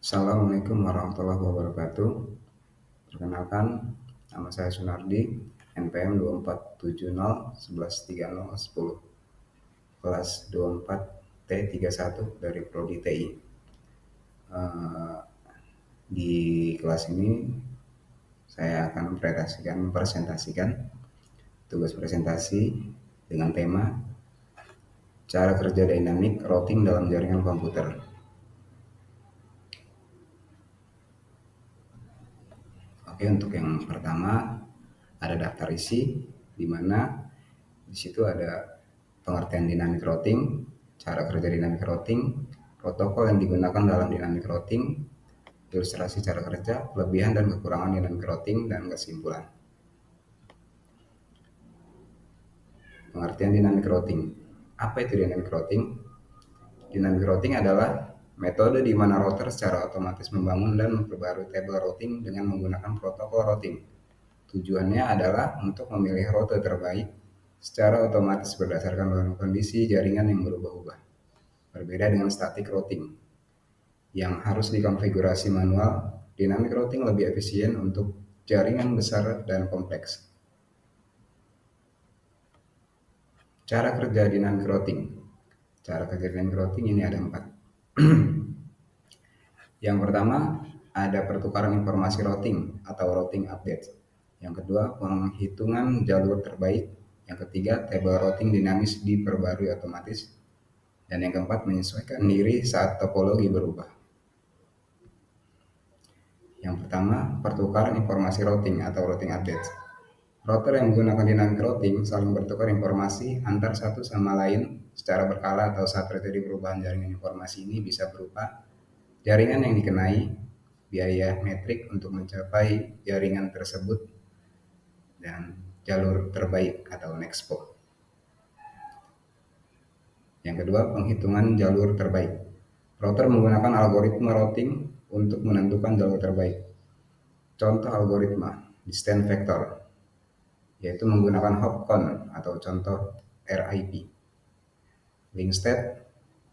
Assalamualaikum warahmatullahi wabarakatuh. Perkenalkan, nama saya Sunardi, NPM 2470113010, kelas 24T31 dari Prodi TI. Di kelas ini saya akan mempresentasikan tugas presentasi dengan tema cara kerja dinamik routing dalam jaringan komputer. Oke, untuk yang pertama ada daftar isi, di mana di situ ada pengertian dynamic routing, cara kerja dynamic routing, protokol yang digunakan dalam dynamic routing, ilustrasi cara kerja, kelebihan dan kekurangan dynamic routing, dan kesimpulan. Pengertian dynamic routing. Apa itu dynamic routing? Dynamic routing adalah metode di mana router secara otomatis membangun dan memperbarui tabel routing dengan menggunakan protokol routing. Tujuannya adalah untuk memilih rute terbaik secara otomatis berdasarkan kondisi jaringan yang berubah-ubah. Berbeda dengan static routing yang harus dikonfigurasi manual, dynamic routing lebih efisien untuk jaringan besar dan kompleks. Cara kerja dynamic routing. Cara kerja dynamic routing ini ada 4. Yang pertama, ada pertukaran informasi routing atau routing update. Yang kedua, penghitungan jalur terbaik. Yang ketiga, table routing dinamis diperbarui otomatis. Dan yang keempat, menyesuaikan diri saat topologi berubah. Yang pertama, pertukaran informasi routing atau routing update. Router yang menggunakan dynamic routing saling bertukar informasi antar satu sama lain secara berkala atau saat terjadi perubahan jaringan informasi ini bisa berupa jaringan yang dikenai, biaya metrik untuk mencapai jaringan tersebut, dan jalur terbaik atau NEXPO. Yang kedua, penghitungan jalur terbaik. Router menggunakan algoritma routing untuk menentukan jalur terbaik. Contoh algoritma distance vector, yaitu menggunakan hopcon atau contoh RIP. Link state,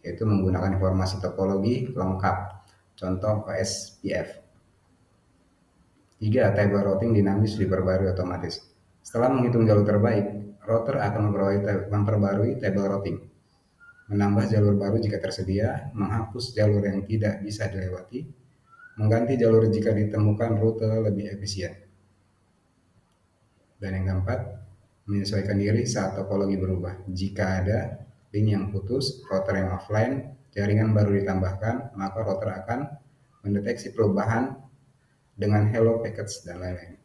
yaitu menggunakan informasi topologi lengkap, contoh OSPF. 3. Table routing dinamis diperbarui otomatis. Setelah menghitung jalur terbaik, router akan memperbarui table routing, menambah jalur baru jika tersedia, menghapus jalur yang tidak bisa dilewati, mengganti jalur jika ditemukan rute lebih efisien. Dan yang keempat, menyesuaikan diri saat topologi berubah. Jika ada link yang putus, router yang offline, jaringan baru ditambahkan, maka router akan mendeteksi perubahan dengan hello package dan lain-lain.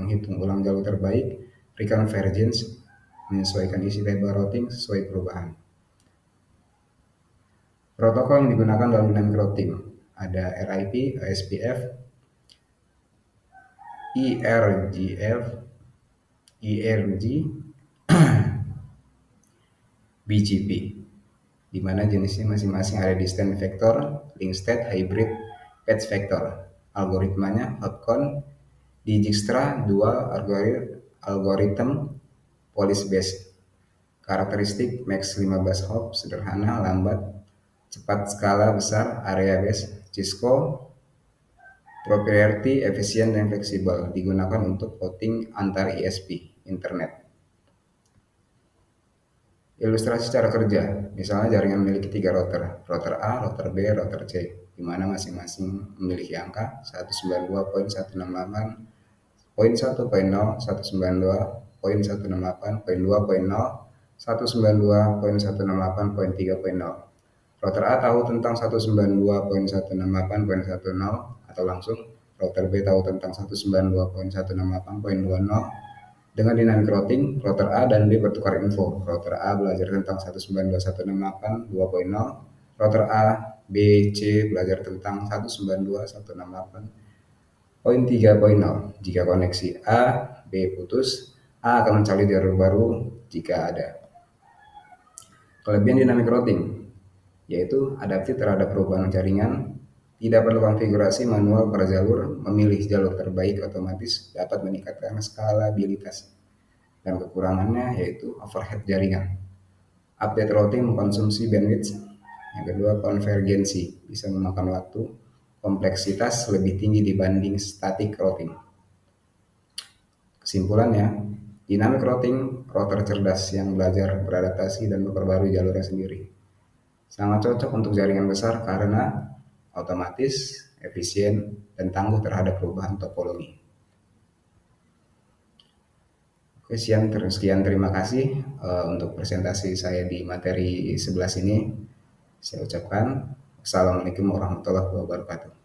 Menghitung ulang jalur terbaik, reconvergence, menyesuaikan isi table routing sesuai perubahan. Protokol yang digunakan dalam dynamic routing ada RIP, OSPF, IRGF, IRG, BGP, di mana jenisnya masing-masing ada distance vector, link state, hybrid, patch vector. Algoritmanya hopcon, Dijkstra, dual algorithm, police based. Karakteristik max 15 hop, sederhana, lambat, cepat, skala besar, area based. Cisco, proprietary, efisien dan fleksibel, digunakan untuk routing antar ISP, internet. Ilustrasi cara kerja, misalnya jaringan memiliki 3 router, router A, router B, router C, di mana masing-masing memiliki angka 192.168.1.0, 192.168.2.0, 192.168.3.0. Router A tahu tentang 192.168.10 atau langsung, router B tahu tentang 192.168.20. Dengan dynamic routing, router A dan B bertukar info. Router A belajar tentang 192.168.2.0, router A, B, C belajar tentang 192.168.3.0. Jika koneksi A, B putus, A akan mencari jalur baru jika ada. Kelebihan dynamic routing yaitu adaptif terhadap perubahan jaringan, tidak perlu konfigurasi manual per jalur, memilih jalur terbaik otomatis, dapat meningkatkan skalabilitas. Dan kekurangannya yaitu overhead jaringan. Update routing mengkonsumsi bandwidth. Yang kedua, konvergensi, bisa memakan waktu. kompleksitas lebih tinggi dibanding static routing. Kesimpulannya, dynamic routing router cerdas yang belajar beradaptasi dan memperbarui jalurnya sendiri. Sangat cocok untuk jaringan besar karena otomatis, efisien, dan tangguh terhadap perubahan topologi. Oke, sekian terima kasih untuk presentasi saya di materi 11 ini. Saya ucapkan Assalamualaikum warahmatullahi wabarakatuh.